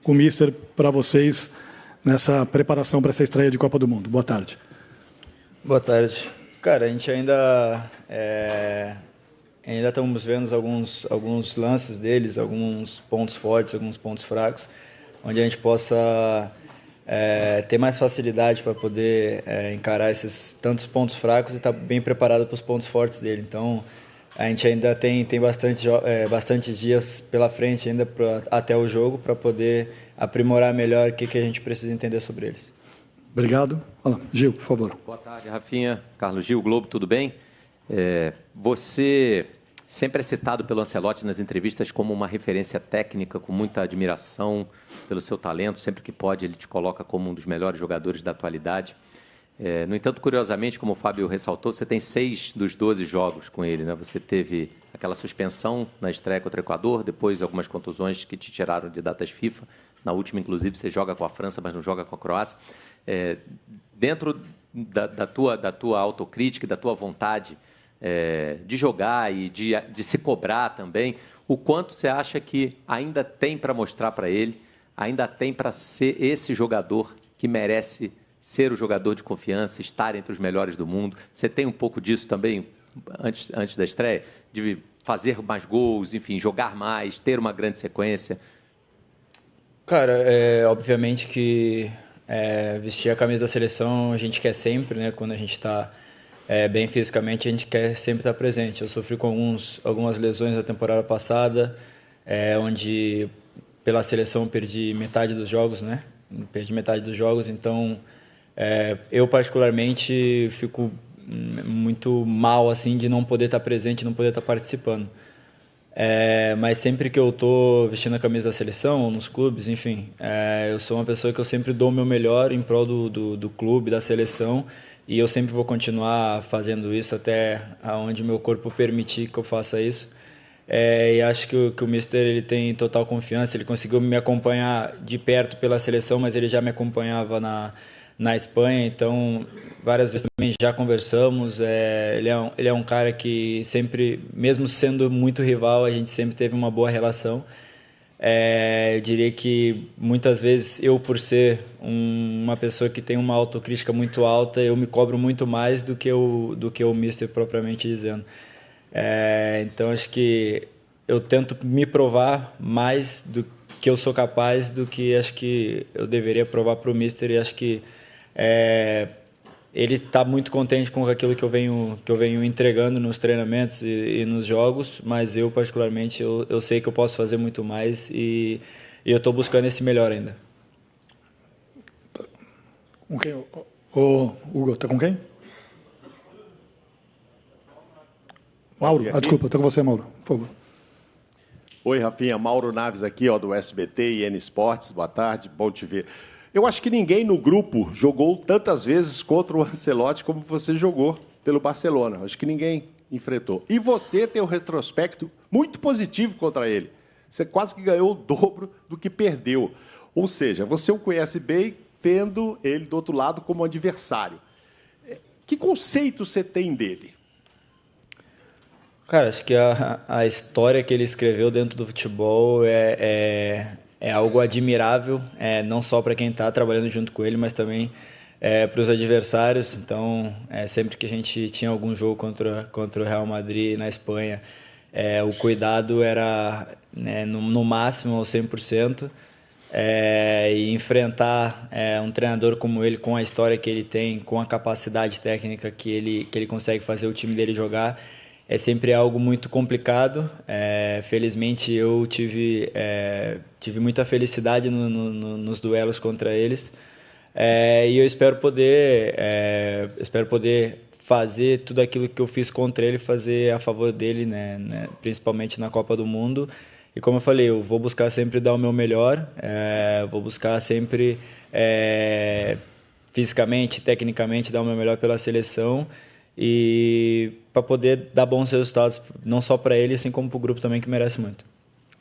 com o Mister para vocês nessa preparação para essa estreia de Copa do Mundo. Boa tarde. Boa tarde. Cara, a gente ainda estamos vendo alguns lances deles, alguns pontos fortes, alguns pontos fracos, onde a gente possa ter mais facilidade para poder encarar esses tantos pontos fracos e estar bem preparado para os pontos fortes dele. Então, a gente ainda tem bastante dias pela frente ainda até o jogo para poder aprimorar melhor o que a gente precisa entender sobre eles. Obrigado. Olá, Gil, por favor. Boa tarde, Rafinha. Carlos Gil, Globo, tudo bem? Você sempre é citado pelo Ancelotti nas entrevistas como uma referência técnica, com muita admiração pelo seu talento. Sempre que pode, ele te coloca como um dos melhores jogadores da atualidade. No entanto, curiosamente, como o Fábio ressaltou, você tem 6 dos 12 jogos com ele, né? Você teve aquela suspensão na estreia contra o Equador, depois algumas contusões que te tiraram de datas FIFA. Na última, inclusive, você joga com a França, mas não joga com a Croácia. Dentro da tua autocrítica, da tua vontade de jogar e de se cobrar também, o quanto você acha que ainda tem para mostrar para ele, ainda tem para ser esse jogador que merece ser o jogador de confiança, estar entre os melhores do mundo? Você tem um pouco disso também antes da estreia? De fazer mais gols, enfim, jogar mais, ter uma grande sequência? Cara, obviamente que vestir a camisa da seleção a gente quer sempre, né? Quando a gente está bem fisicamente, a gente quer sempre estar presente. Eu sofri com algumas lesões na temporada passada, onde pela seleção perdi metade dos jogos, né? Perdi metade dos jogos, então eu particularmente fico muito mal assim de não poder estar presente, não poder estar participando. Mas sempre que eu estou vestindo a camisa da seleção, ou nos clubes, enfim, eu sou uma pessoa que eu sempre dou o meu melhor em prol do clube, da seleção, e eu sempre vou continuar fazendo isso até onde meu corpo permitir que eu faça isso. E acho que o Mister ele tem total confiança, ele conseguiu me acompanhar de perto pela seleção, mas ele já me acompanhava na Espanha, então várias vezes também já conversamos. Ele é um cara que sempre, mesmo sendo muito rival, a gente sempre teve uma boa relação. Eu diria que muitas vezes eu, por ser uma pessoa que tem uma autocrítica muito alta, eu me cobro muito mais do que o Mister propriamente dizendo. Então acho que eu tento me provar mais do que eu sou capaz do que acho que eu deveria provar para o Mister, e acho que ele está muito contente com aquilo que eu venho entregando nos treinamentos e nos jogos, mas eu particularmente eu sei que eu posso fazer muito mais, e eu estou buscando esse melhor ainda. Com quem? O Hugo, está com quem? Mauro, desculpa, estou com você, Mauro, por favor. Oi, Rafinha, Mauro Naves aqui, do SBT e N Esportes, boa tarde, bom te ver. Eu acho que ninguém no grupo jogou tantas vezes contra o Ancelotti como você jogou pelo Barcelona. Acho que ninguém enfrentou. E você tem um retrospecto muito positivo contra ele. Você quase que ganhou o dobro do que perdeu. Ou seja, você o conhece bem, tendo ele do outro lado como adversário. Que conceito você tem dele? Cara, acho que a história que ele escreveu dentro do futebol é algo admirável, não só para quem está trabalhando junto com ele, mas também para os adversários. Então, sempre que a gente tinha algum jogo contra o Real Madrid na Espanha, o cuidado era no máximo ao 100%. E enfrentar um treinador como ele, com a história que ele tem, com a capacidade técnica que ele consegue fazer o time dele jogar, é sempre algo muito complicado. Felizmente eu tive muita felicidade nos duelos contra eles, e eu espero poder fazer tudo aquilo que eu fiz contra ele, fazer a favor dele, né, principalmente na Copa do Mundo. E como eu falei, eu vou buscar sempre dar o meu melhor, vou buscar sempre fisicamente, tecnicamente, dar o meu melhor pela seleção, e para poder dar bons resultados, não só para ele, assim como para o grupo também, que merece muito.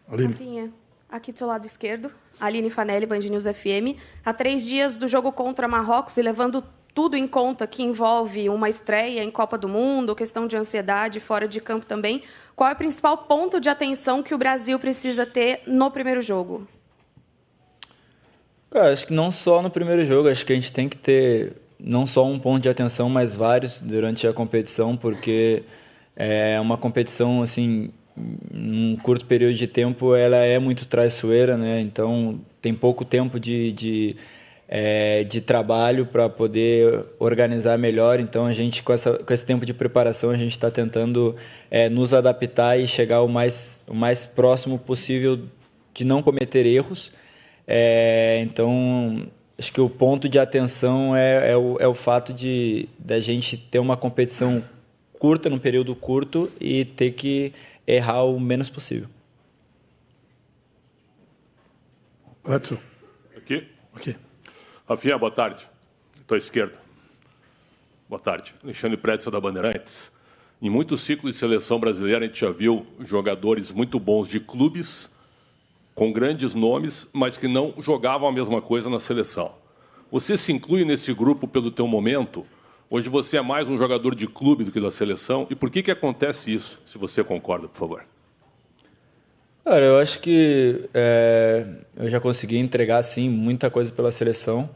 Rafinha, aqui do seu lado esquerdo, Aline Fanelli, Band News FM. Há 3 dias do jogo contra Marrocos, e levando tudo em conta que envolve uma estreia em Copa do Mundo, questão de ansiedade fora de campo também, qual é o principal ponto de atenção que o Brasil precisa ter no primeiro jogo? Cara, acho que não só no primeiro jogo, acho que a gente tem que ter não só um ponto de atenção, mas vários durante a competição, porque é uma competição, assim, num curto período de tempo, ela é muito traiçoeira, né? Então, tem pouco tempo de trabalho para poder organizar melhor. Então, a gente, com esse tempo de preparação, a gente está tentando nos adaptar e chegar o mais próximo possível de não cometer erros. Então, acho que o ponto de atenção é o fato da gente ter uma competição curta, num período curto, e ter que errar o menos possível. Edson. Aqui. Rafinha, boa tarde. Estou à esquerda. Boa tarde. Alexandre Pretzel, da Bandeirantes. Em muitos ciclos de seleção brasileira, a gente já viu jogadores muito bons de clubes, com grandes nomes, mas que não jogavam a mesma coisa na seleção. Você se inclui nesse grupo pelo teu momento? Hoje você é mais um jogador de clube do que da seleção. E por que acontece isso, se você concorda, por favor? Cara, eu acho que eu já consegui entregar, sim, muita coisa pela seleção.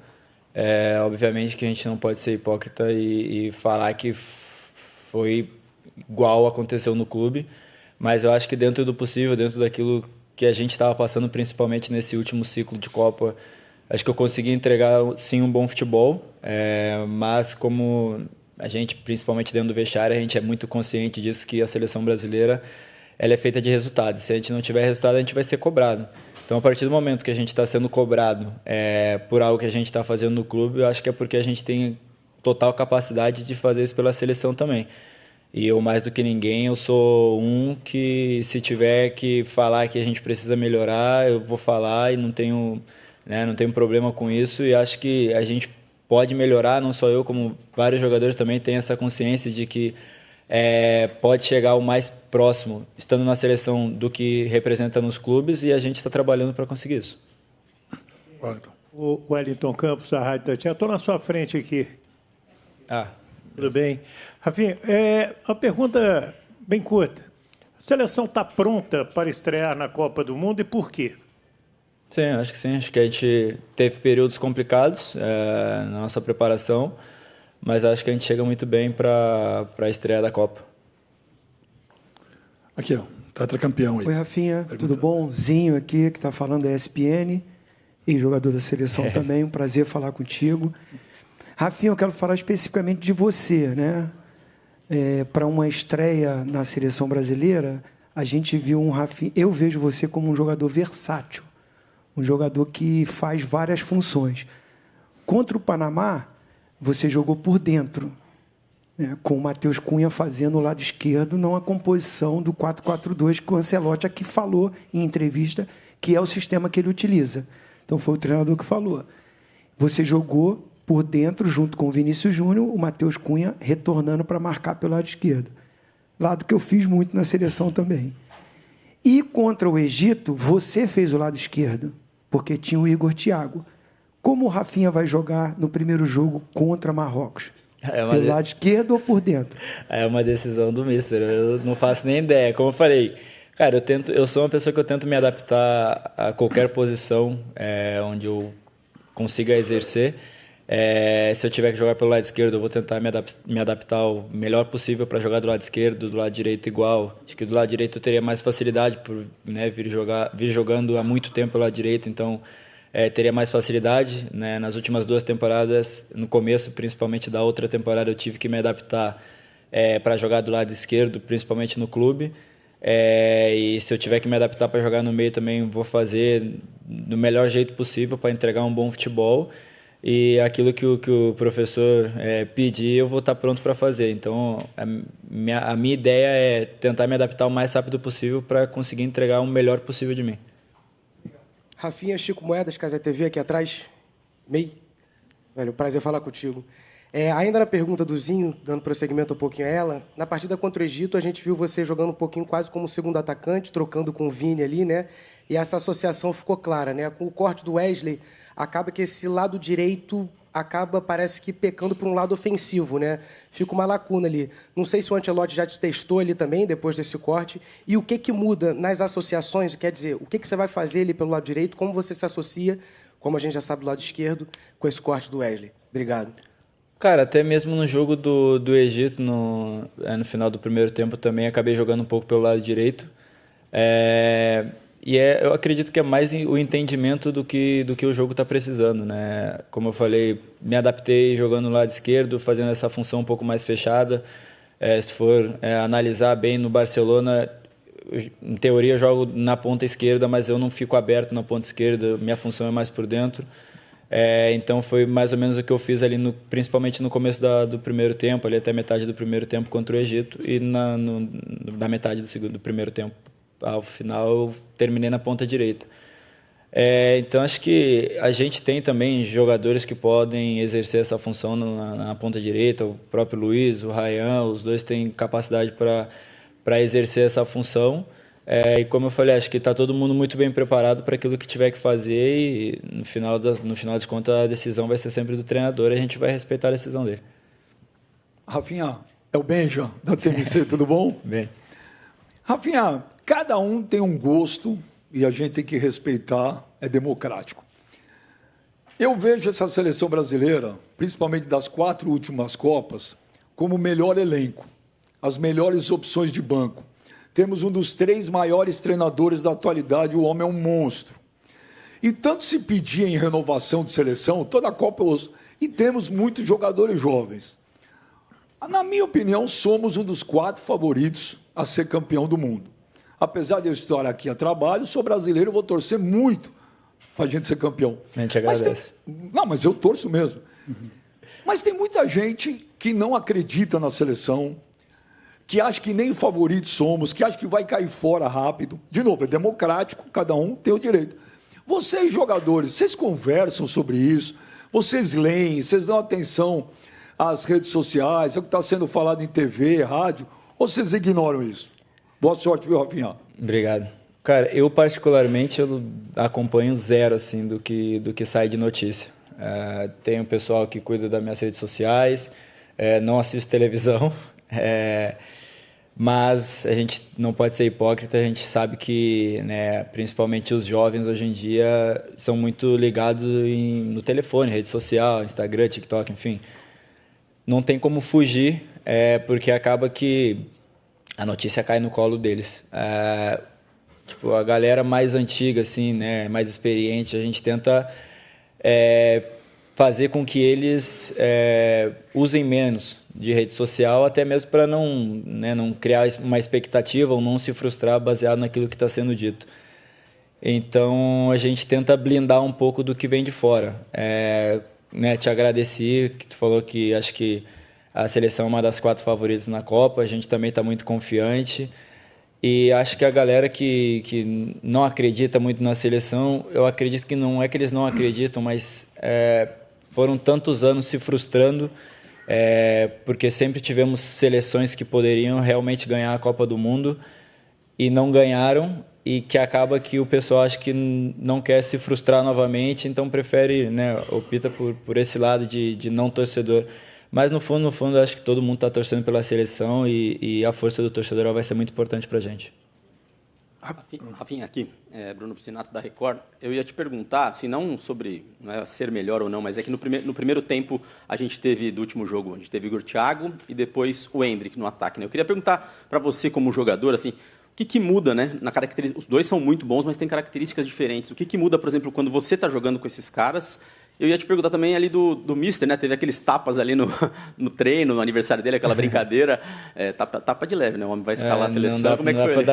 Obviamente que a gente não pode ser hipócrita e falar que foi igual aconteceu no clube, mas eu acho que dentro do possível, dentro daquilo que a gente estava passando, principalmente nesse último ciclo de Copa, acho que eu consegui entregar, sim, um bom futebol, mas como a gente, principalmente dentro do vestiário, a gente é muito consciente disso, que a seleção brasileira ela é feita de resultados. Se a gente não tiver resultado, a gente vai ser cobrado. Então, a partir do momento que a gente está sendo cobrado por algo que a gente está fazendo no clube, eu acho que é porque a gente tem total capacidade de fazer isso pela seleção também. E eu, mais do que ninguém, eu sou um que, se tiver que falar que a gente precisa melhorar, eu vou falar e não tenho problema com isso. E acho que a gente pode melhorar, não só eu, como vários jogadores também têm essa consciência de que pode chegar o mais próximo, estando na seleção, do que representa nos clubes, e a gente está trabalhando para conseguir isso. O Wellington Campos, da Rádio Tatiana, estou na sua frente aqui. Tudo bem? Rafinha, uma pergunta bem curta. A seleção está pronta para estrear na Copa do Mundo e por quê? Sim, acho que sim. Acho que a gente teve períodos complicados na nossa preparação, mas acho que a gente chega muito bem para a estreia da Copa. Aqui, ó, tetracampeão aí. Oi, Rafinha, tudo bom? Zinho aqui, que está falando da ESPN, e jogador da seleção também. Um prazer falar contigo. Rafinha, eu quero falar especificamente de você, né? Para uma estreia na seleção brasileira, a gente viu um Rafinha. Eu vejo você como um jogador versátil, um jogador que faz várias funções. Contra o Panamá, você jogou por dentro, né, com o Matheus Cunha fazendo o lado esquerdo, não a composição do 4-4-2 que o Ancelotti aqui falou em entrevista, que é o sistema que ele utiliza. Então, foi o treinador que falou. Você jogou por dentro, junto com o Vinícius Júnior, o Matheus Cunha retornando para marcar pelo lado esquerdo. Lado que eu fiz muito na seleção também. E contra o Egito, você fez o lado esquerdo, porque tinha o Igor Thiago. Como o Rafinha vai jogar no primeiro jogo contra Marrocos? Pelo lado esquerdo ou por dentro? É uma decisão do mister. Eu não faço nem ideia. Como eu falei, cara, eu sou uma pessoa que eu tento me adaptar a qualquer posição onde eu consiga exercer. Se eu tiver que jogar pelo lado esquerdo, eu vou tentar me adaptar o melhor possível para jogar do lado esquerdo, do lado direito igual. Acho que do lado direito eu teria mais facilidade por vir jogando há muito tempo pelo lado direito, então teria mais facilidade, né? Nas últimas 2 temporadas, no começo principalmente da outra temporada, eu tive que me adaptar para jogar do lado esquerdo, principalmente no clube. E se eu tiver que me adaptar para jogar no meio também, vou fazer do melhor jeito possível para entregar um bom futebol. E aquilo que o professor pedir, eu vou estar pronto para fazer. Então, a minha ideia é tentar me adaptar o mais rápido possível para conseguir entregar o melhor possível de mim. Rafinha, Chico Moedas, Casa TV, aqui atrás. Velho, prazer falar contigo. Ainda na pergunta do Zinho, dando prosseguimento um pouquinho a ela, na partida contra o Egito, a gente viu você jogando um pouquinho quase como segundo atacante, trocando com o Vini ali, né? E essa associação ficou clara, né? Com o corte do Wesley, acaba que esse lado direito parece que pecando por um lado ofensivo, né? Fica uma lacuna ali. Não sei se o Ancelotti já te testou ali também, depois desse corte. E o que muda nas associações? Quer dizer, o que você vai fazer ali pelo lado direito? Como você se associa como a gente já sabe do lado esquerdo, com esse corte do Wesley? Obrigado. Cara, até mesmo no jogo do Egito, no final do primeiro tempo, também acabei jogando um pouco pelo lado direito. Eu acredito que é mais o entendimento do que o jogo está precisando, né? Como eu falei, me adaptei jogando no lado esquerdo, fazendo essa função um pouco mais fechada. Se for analisar bem no Barcelona, em teoria eu jogo na ponta esquerda, mas eu não fico aberto na ponta esquerda, minha função é mais por dentro. Então foi mais ou menos o que eu fiz ali, principalmente no começo do primeiro tempo, ali até metade do primeiro tempo contra o Egito, e na metade do primeiro tempo. Ao final eu terminei na ponta direita. Então acho que a gente tem também jogadores que podem exercer essa função na ponta direita, o próprio Luiz, o Ryan, os dois têm capacidade para exercer essa função. E como eu falei, acho que está todo mundo muito bem preparado para aquilo que tiver que fazer, e no final das contas a decisão vai ser sempre do treinador, e a gente vai respeitar a decisão dele. Rafinha, é o Benja da TMC, tudo bom? Bem. Rafinha, cada um tem um gosto e a gente tem que respeitar, é democrático. Eu vejo essa seleção brasileira, principalmente das 4 últimas Copas, como o melhor elenco, as melhores opções de banco. Temos um dos 3 maiores treinadores da atualidade, o homem é um monstro. E tanto se pedia em renovação de seleção, toda a Copa, e temos muitos jogadores jovens. Na minha opinião, somos um dos 4 favoritos a ser campeão do mundo. Apesar de eu estar aqui a trabalho, sou brasileiro, vou torcer muito para a gente ser campeão. A gente agradece. Mas eu torço mesmo. Mas tem muita gente que não acredita na seleção, que acha que nem favoritos somos, que acha que vai cair fora rápido. De novo, é democrático, cada um tem o direito. Vocês, jogadores, vocês conversam sobre isso, vocês leem, vocês dão atenção às redes sociais, ao que está sendo falado em TV, rádio, ou vocês ignoram isso? Boa sorte, viu, Rafinha? Obrigado. Cara, eu particularmente eu acompanho zero assim, do que sai de notícia. Tem um pessoal que cuida das minhas redes sociais, não assisto televisão, mas a gente não pode ser hipócrita, a gente sabe que, né, principalmente os jovens hoje em dia são muito ligados no telefone, rede social, Instagram, TikTok, enfim. Não tem como fugir, porque acaba que a notícia cai no colo deles. Tipo, a galera mais antiga, assim, né, mais experiente, a gente tenta fazer com que eles usem menos de rede social, até mesmo para não criar uma expectativa ou não se frustrar baseado naquilo que está sendo dito. Então, a gente tenta blindar um pouco do que vem de fora. Te agradeci, que tu falou que acho que a seleção é uma das 4 favoritas na Copa, a gente também está muito confiante. E acho que a galera que não acredita muito na seleção, eu acredito que não é que eles não acreditam, mas foram tantos anos se frustrando, porque sempre tivemos seleções que poderiam realmente ganhar a Copa do Mundo e não ganharam, e que acaba que o pessoal acha que não quer se frustrar novamente, então prefere, né, opta por esse lado de não torcedor. Mas, no fundo, acho que todo mundo está torcendo pela seleção, e a força do torcedor vai ser muito importante para a gente. Rafinha, aqui, Bruno Piscinato, da Record. Eu ia te perguntar, se não sobre ser melhor ou não, mas é que no primeiro tempo a gente teve, do último jogo, a gente teve Igor Thiago e depois o Endrick no ataque, né? Eu queria perguntar para você, como jogador, assim, o que muda, né? Os dois são muito bons, mas têm características diferentes. O que muda, por exemplo, quando você está jogando com esses caras? Eu ia te perguntar também ali do Mister, né? Teve aqueles tapas ali no treino, no aniversário dele, aquela brincadeira. Tapa de leve, né? O homem vai escalar a seleção. Como é que foi?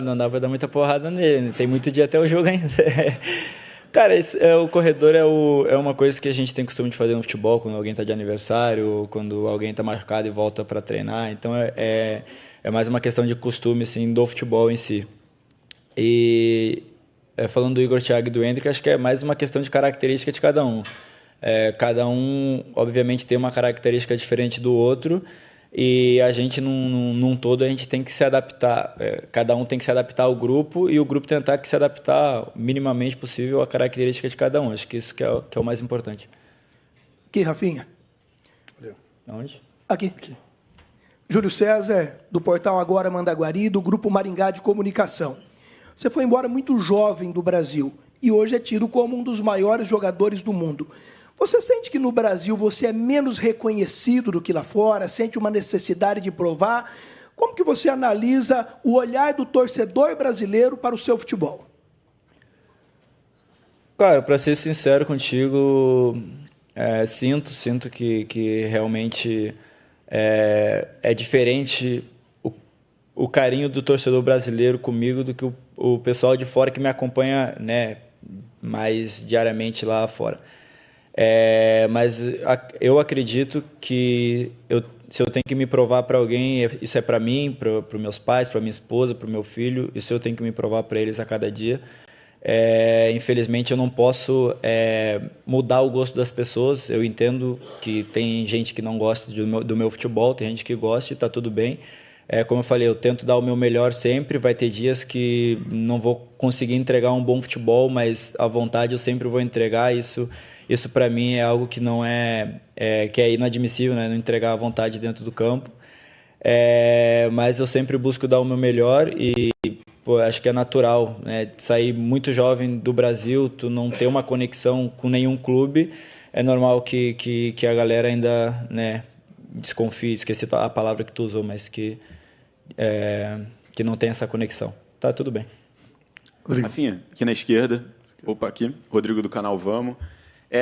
Não dá pra dar muita porrada nele. Tem muito dia até o jogo ainda. Cara, o corredor é uma coisa que a gente tem costume de fazer no futebol, quando alguém está de aniversário, quando alguém está machucado e volta para treinar. Então, é mais uma questão de costume, assim, do futebol em si. E falando do Igor Thiago e do Endrick, acho que é mais uma questão de característica de cada um. Cada um, obviamente, tem uma característica diferente do outro, e a gente, num todo, a gente tem que se adaptar. Cada um tem que se adaptar ao grupo, e o grupo tentar que se adaptar minimamente possível à característica de cada um. Acho que isso que é o mais importante. Aqui, Rafinha. Onde? Aqui. Júlio César, do portal Agora Mandaguari, do Grupo Maringá de Comunicação. Você foi embora muito jovem do Brasil e hoje é tido como um dos maiores jogadores do mundo. Você sente que no Brasil você é menos reconhecido do que lá fora? Sente uma necessidade de provar? Como que você analisa o olhar do torcedor brasileiro para o seu futebol? Cara, para ser sincero contigo, sinto que realmente é diferente o carinho do torcedor brasileiro comigo do que o pessoal de fora que me acompanha, né, mais diariamente lá fora. Mas eu acredito que se eu tenho que me provar para alguém, isso é para mim, para os meus pais, para minha esposa, para o meu filho, isso eu tenho que me provar para eles a cada dia. Infelizmente eu não posso mudar o gosto das pessoas. Eu entendo que tem gente que não gosta do meu futebol, tem gente que gosta e está tudo bem. Como eu falei, eu tento dar o meu melhor sempre. Vai ter dias que não vou conseguir entregar um bom futebol, mas a vontade eu sempre vou entregar. Isso para mim é algo que não que é inadmissível, né? Não entregar a vontade dentro do campo. Mas eu sempre busco dar o meu melhor e acho que é natural, né? Sair muito jovem do Brasil, tu não ter uma conexão com nenhum clube, é normal que a galera ainda, né, desconfie, esqueci a palavra que tu usou, mas que não tem essa conexão. Tá tudo bem. Rafinha, aqui na esquerda, aqui, Rodrigo do canal Vamos.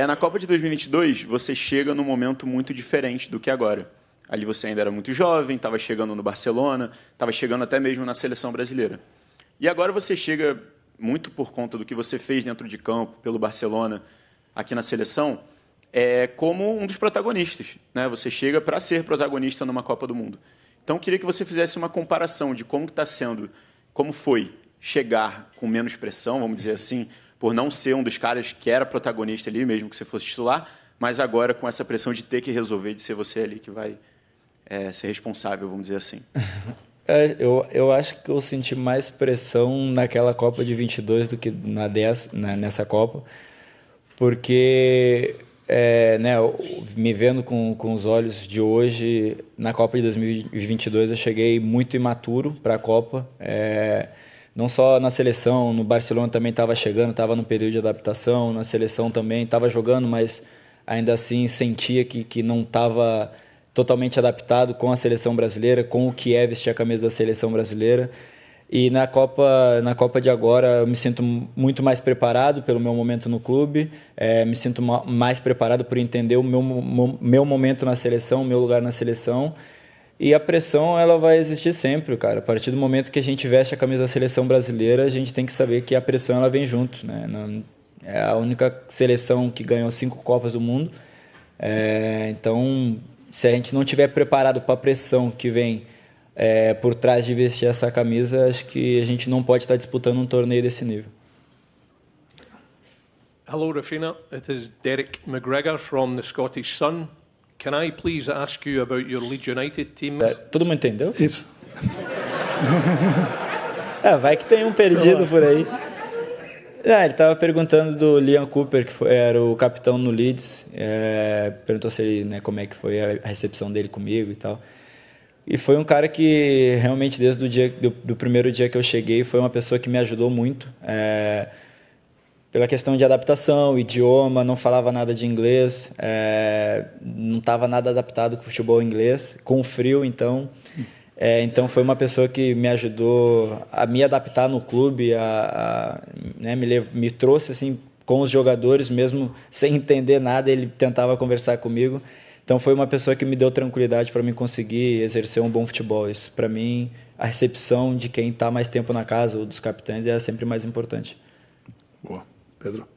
Na Copa de 2022, você chega num momento muito diferente do que agora. Ali você ainda era muito jovem, estava chegando no Barcelona, estava chegando até mesmo na seleção brasileira. E agora você chega, muito por conta do que você fez dentro de campo, pelo Barcelona, aqui na seleção, como um dos protagonistas, né? Você chega para ser protagonista numa Copa do Mundo. Então, eu queria que você fizesse uma comparação de como está sendo, como foi chegar com menos pressão, vamos dizer assim, por não ser um dos caras que era protagonista ali, mesmo que você fosse titular, mas agora com essa pressão de ter que resolver, de ser você ali que vai ser responsável, vamos dizer assim. Eu acho que eu senti mais pressão naquela Copa de 22 do que nessa Copa, porque né, me vendo com os olhos de hoje, na Copa de 2022 eu cheguei muito imaturo para a Copa, não só na seleção, no Barcelona também estava chegando, estava no período de adaptação, na seleção também estava jogando, mas ainda assim sentia que não estava totalmente adaptado com a seleção brasileira, com o que vestir a camisa da seleção brasileira. E na Copa de agora eu me sinto muito mais preparado pelo meu momento no clube, me sinto mais preparado por entender o meu momento na seleção, o meu lugar na seleção. E a pressão ela vai existir sempre, cara. A partir do momento que a gente veste a camisa da seleção brasileira, a gente tem que saber que a pressão ela vem junto, né? É a única seleção que ganhou 5 Copas do Mundo. Então, se a gente não estiver preparado para a pressão que vem por trás de vestir essa camisa, acho que a gente não pode estar disputando um torneio desse nível. Hello, Rafina. It is Derek McGregor from the Scottish Sun. Can I please ask you about your Leeds United team? Todo mundo entendeu? Isso. Vai que tem um perdido por aí. Ele estava perguntando do Liam Cooper, que era o capitão no Leeds. Perguntou se ele, né, como é que foi a recepção dele comigo e tal. E foi um cara que realmente desde do primeiro dia que eu cheguei foi uma pessoa que me ajudou muito. Pela questão de adaptação, idioma, não falava nada de inglês, não estava nada adaptado com o futebol inglês, com o frio, então foi uma pessoa que me ajudou a me adaptar no clube, né, me trouxe assim, com os jogadores, mesmo sem entender nada, ele tentava conversar comigo. Então foi uma pessoa que me deu tranquilidade para mim conseguir exercer um bom futebol. Isso, para mim, a recepção de quem está mais tempo na casa, ou dos capitães, é sempre mais importante. Boa. Pedro?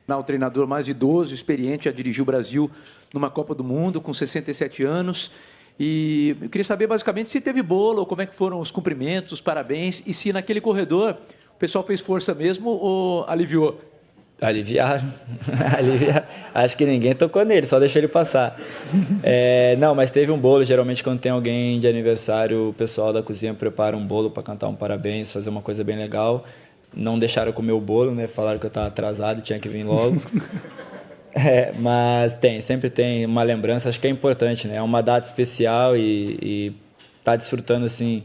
O treinador mais idoso, experiente, já dirigiu o Brasil numa Copa do Mundo com 67 anos. E eu queria saber, basicamente, se teve bolo, como é que foram os cumprimentos, os parabéns, e se naquele corredor o pessoal fez força mesmo ou aliviou? Aliviaram. Acho que ninguém tocou nele, só deixou ele passar. Não, mas teve um bolo. Geralmente, quando tem alguém de aniversário, o pessoal da cozinha prepara um bolo para cantar um parabéns, fazer uma coisa bem legal. Não deixaram eu comer o bolo, né? Falaram que eu estava atrasado e tinha que vir logo. Mas sempre tem uma lembrança, acho que é importante, né? É uma data especial e tá desfrutando assim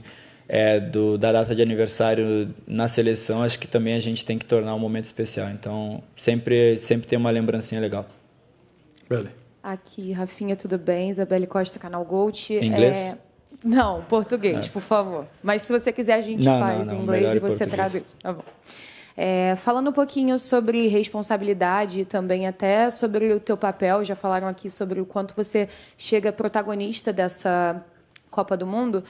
da data de aniversário na seleção, acho que também a gente tem que tornar um momento especial. Então, sempre tem uma lembrancinha legal. Bele. Aqui, Rafinha, tudo bem? Isabelle Costa, Canal Gold. Inglês? Não, português, por favor. Mas se você quiser, a gente faz em inglês e você traduz. Tá bom. Falando um pouquinho sobre responsabilidade e também até sobre o teu papel, já falaram aqui sobre o quanto você chega protagonista dessa Copa do Mundo.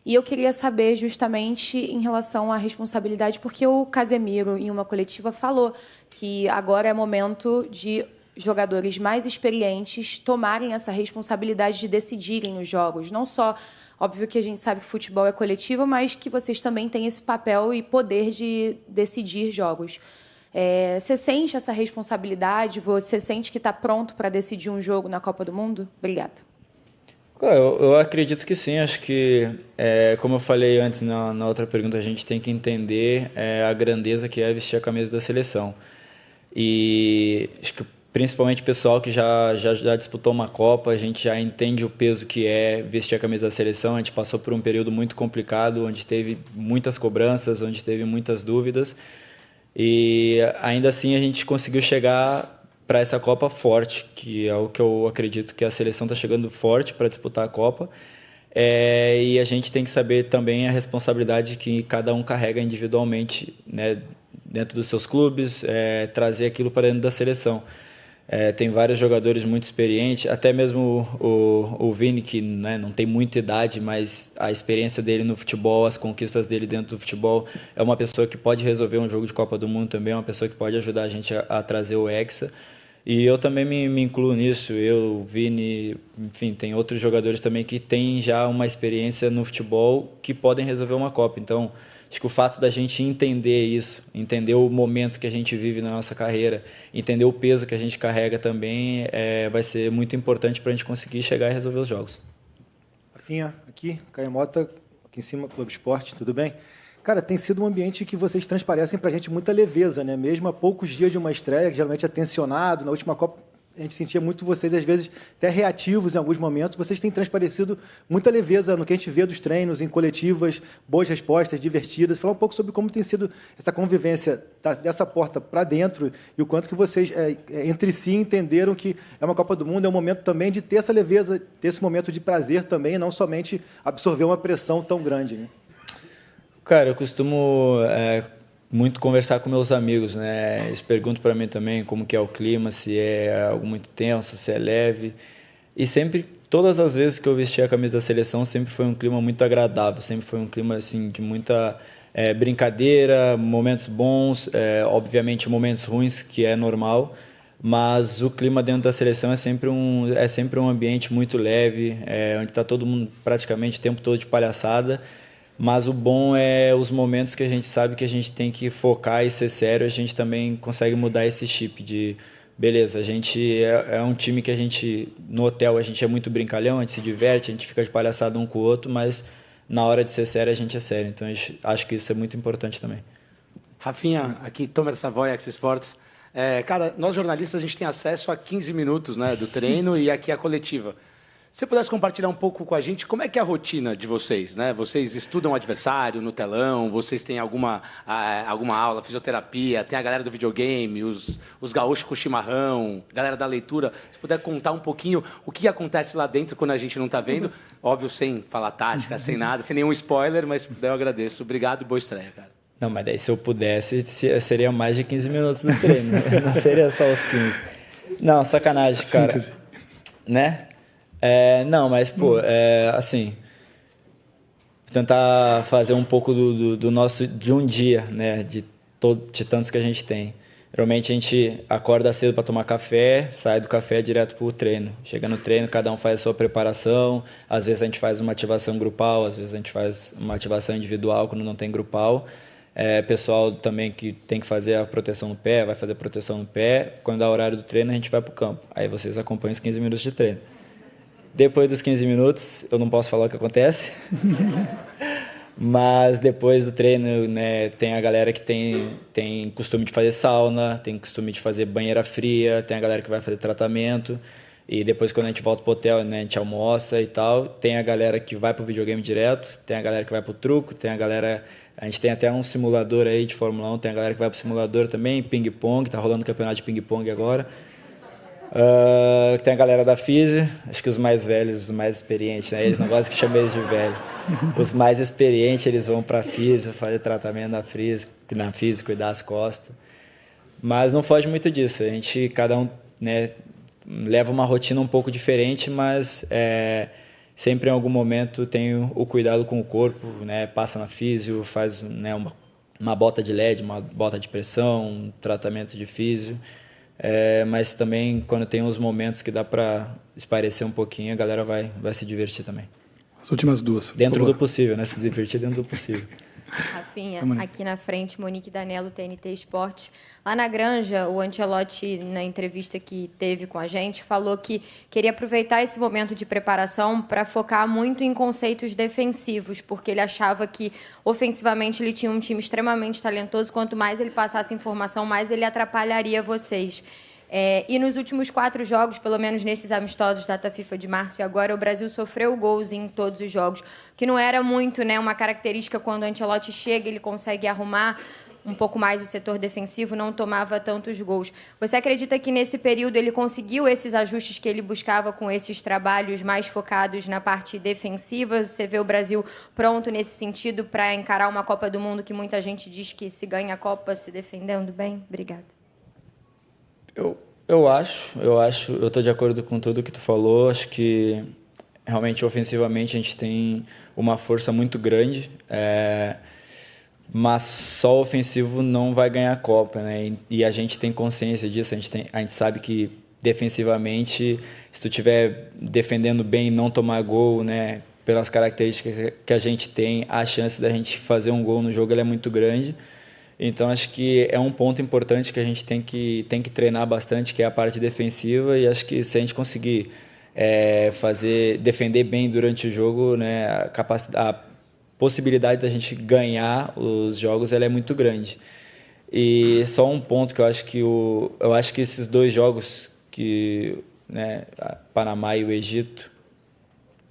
E eu queria saber justamente em relação à responsabilidade, porque o Casemiro, em uma coletiva, falou que agora é momento de jogadores mais experientes tomarem essa responsabilidade de decidirem os jogos. Não só, óbvio que a gente sabe que futebol é coletivo, mas que vocês também têm esse papel e poder de decidir jogos. Você sente essa responsabilidade? Você sente que está pronto para decidir um jogo na Copa do Mundo? Obrigada. Eu acredito que sim. Acho que, como eu falei antes na outra pergunta, a gente tem que entender a grandeza que é vestir a camisa da seleção. E acho que principalmente o pessoal que já disputou uma Copa, a gente já entende o peso que é vestir a camisa da seleção. A gente passou por um período muito complicado, onde teve muitas cobranças, onde teve muitas dúvidas. E ainda assim a gente conseguiu chegar para essa Copa forte, que é o que eu acredito que a seleção está chegando forte para disputar a Copa. E a gente tem que saber também a responsabilidade que cada um carrega individualmente, né, dentro dos seus clubes, trazer aquilo para dentro da seleção. Tem vários jogadores muito experientes, até mesmo o Vini, que, né, não tem muita idade, mas a experiência dele no futebol, as conquistas dele dentro do futebol, é uma pessoa que pode resolver um jogo de Copa do Mundo também, é uma pessoa que pode ajudar a gente a trazer o Hexa. E eu também me incluo nisso, o Vini, enfim, tem outros jogadores também que têm já uma experiência no futebol que podem resolver uma Copa. Então, acho que o fato da gente entender isso, entender o momento que a gente vive na nossa carreira, entender o peso que a gente carrega também, vai ser muito importante para a gente conseguir chegar e resolver os jogos. Rafinha, aqui, Caio Mota, aqui em cima, Clube Esporte, tudo bem? Cara, tem sido um ambiente que vocês transparecem para a gente muita leveza, né? Mesmo há poucos dias de uma estreia, que geralmente é tensionado, na última Copa a gente sentia muito vocês, às vezes, até reativos em alguns momentos. Vocês têm transparecido muita leveza no que a gente vê dos treinos, em coletivas, boas respostas, divertidas. Fala um pouco sobre como tem sido essa convivência dessa porta para dentro e o quanto que vocês, entre si, entenderam que é uma Copa do Mundo, é um momento também de ter essa leveza, ter esse momento de prazer também, não somente absorver uma pressão tão grande, né? Cara, eu costumo muito conversar com meus amigos, né? Eles perguntam para mim também como que é o clima, se é algo muito tenso, se é leve. E sempre, todas as vezes que eu vesti a camisa da seleção, sempre foi um clima muito agradável, sempre foi um clima assim de muita brincadeira, momentos bons, obviamente momentos ruins, que é normal. Mas o clima dentro da seleção é sempre um ambiente muito leve, onde está todo mundo praticamente o tempo todo de palhaçada. Mas o bom é os momentos que a gente sabe que a gente tem que focar e ser sério, a gente também consegue mudar esse chip de, beleza, a gente é um time que a gente, no hotel, a gente é muito brincalhão, a gente se diverte, a gente fica de palhaçada um com o outro, mas na hora de ser sério, a gente é sério. Então, acho que isso é muito importante também. Rafinha, aqui, Tomer Savoy, X Sports. Cara, nós jornalistas, a gente tem acesso a 15 minutos, né, do treino e aqui a coletiva. Se você pudesse compartilhar um pouco com a gente, como é que é a rotina de vocês, né? Vocês estudam o adversário no telão, vocês têm alguma aula, fisioterapia, tem a galera do videogame, os gaúchos com chimarrão, galera da leitura. Se puder contar um pouquinho o que acontece lá dentro quando a gente não está vendo, óbvio, sem falar tática, sem nada, sem nenhum spoiler, mas se puder eu agradeço. Obrigado e boa estreia, cara. Não, mas daí se eu pudesse, seria mais de 15 minutos no treino, não seria só os 15. Não, sacanagem, cara. Síntese. Né? Não, mas, pô, assim, tentar fazer um pouco do nosso, de um dia, né, de tantos que a gente tem. Geralmente a gente acorda cedo para tomar café, sai do café direto para o treino. Chega no treino, cada um faz a sua preparação, às vezes a gente faz uma ativação grupal, às vezes a gente faz uma ativação individual quando não tem grupal. Pessoal também que tem que fazer a proteção no pé, vai fazer a proteção no pé. Quando dá o horário do treino, a gente vai para o campo. Aí vocês acompanham os 15 minutos de treino. Depois dos 15 minutos, eu não posso falar o que acontece, mas depois do treino, né, tem a galera que tem costume de fazer sauna, tem costume de fazer banheira fria, tem a galera que vai fazer tratamento. E depois, quando a gente volta pro hotel, né, a gente almoça e tal. Tem a galera que vai pro videogame direto, tem a galera que vai pro truco, tem a galera... A gente tem até um simulador aí de Fórmula 1, tem a galera que vai pro simulador também, ping-pong, tá rolando campeonato de ping-pong agora. Tem a galera da Físio, acho que os mais velhos, os mais experientes, né? Eles não gostam que chame eles de velho. Os mais experientes, eles vão pra Físio, fazer tratamento na Físio, cuidar das costas. Mas não foge muito disso, a gente, cada um, né, leva uma rotina um pouco diferente, mas sempre em algum momento tem o cuidado com o corpo, né? Passa na Físio, faz, né, uma bota de LED, uma bota de pressão, um tratamento de Físio. Mas também, quando tem uns momentos que dá para espairecer um pouquinho, a galera vai se divertir também. As últimas duas. Dentro do possível, né? Se divertir dentro do possível. Rafinha, aqui na frente, Monique Danello, TNT Esportes. Lá na Granja, o Ancelotti, na entrevista que teve com a gente, falou que queria aproveitar esse momento de preparação para focar muito em conceitos defensivos, porque ele achava que, ofensivamente, ele tinha um time extremamente talentoso. Quanto mais ele passasse informação, mais ele atrapalharia vocês. E nos últimos 4 jogos, pelo menos nesses amistosos data FIFA de março e agora, o Brasil sofreu gols em todos os jogos, que não era muito, né, uma característica. Quando o Ancelotti chega, ele consegue arrumar um pouco mais o setor defensivo, não tomava tantos gols. Você acredita que nesse período ele conseguiu esses ajustes que ele buscava com esses trabalhos mais focados na parte defensiva? Você vê o Brasil pronto nesse sentido para encarar uma Copa do Mundo que muita gente diz que se ganha a Copa se defendendo bem? Obrigada. Eu estou de acordo com tudo que tu falou. Acho que realmente ofensivamente a gente tem uma força muito grande, mas só ofensivo não vai ganhar a Copa, né? E a gente tem consciência disso. A gente sabe que defensivamente, se tu estiver defendendo bem e não tomar gol, né, pelas características que a gente tem, a chance da gente fazer um gol no jogo ela é muito grande. Então, acho que é um ponto importante que a gente tem que treinar bastante, que é a parte defensiva, e acho que se a gente conseguir defender bem durante o jogo, né, a possibilidade da gente ganhar os jogos ela é muito grande. E só um ponto que eu acho que esses 2 jogos, né, Panamá e o Egito,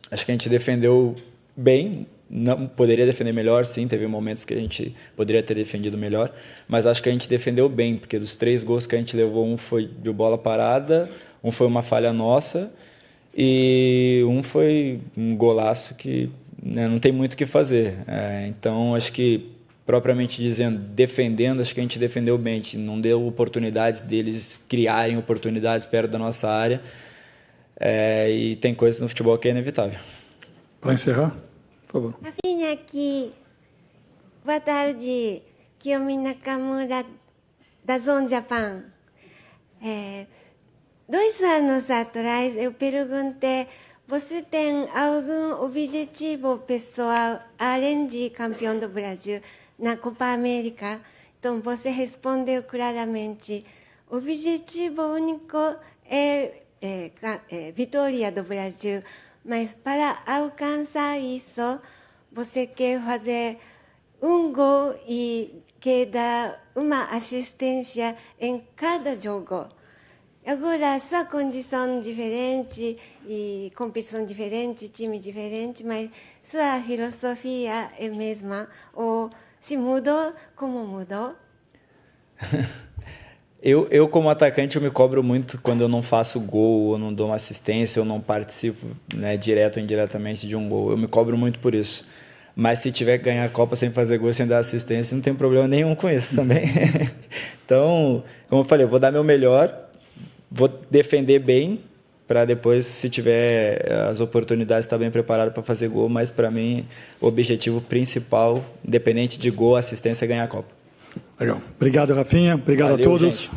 acho que a gente defendeu bem. Não poderia defender melhor, sim, teve momentos que a gente poderia ter defendido melhor, mas acho que a gente defendeu bem, porque dos 3 gols que a gente levou, um foi de bola parada, um foi uma falha nossa e um foi um golaço que, né, não tem muito o que fazer. Então, acho que, propriamente dizendo, defendendo, acho que a gente defendeu bem, a gente não deu oportunidades deles criarem oportunidades perto da nossa área, e tem coisas no futebol que é inevitável. Para encerrar? Por favor. Rafinha aqui. Boa tarde. Kiyomi Nakamura, da Zone Japan. 2 anos atrás, eu perguntei, você tem algum objetivo pessoal além de campeão do Brasil na Copa América? Então, você respondeu claramente, o objetivo único é vitória do Brasil. Mas para alcançar isso, você quer fazer um gol e quer dar uma assistência em cada jogo. Agora, sua condição diferente e competição diferente, time diferente, mas sua filosofia é a mesma. Ou se mudou, como mudou? Eu, como atacante, eu me cobro muito quando eu não faço gol, ou não dou uma assistência, ou não participo, né, direto ou indiretamente de um gol. Eu me cobro muito por isso. Mas se tiver que ganhar a Copa sem fazer gol, sem dar assistência, não tem problema nenhum com isso também. Então, como eu falei, eu vou dar meu melhor, vou defender bem, para depois, se tiver as oportunidades, estar bem preparado para fazer gol. Mas, para mim, o objetivo principal, independente de gol, assistência, é ganhar a Copa. Legal. Obrigado, Rafinha. Obrigado a todos. Gente.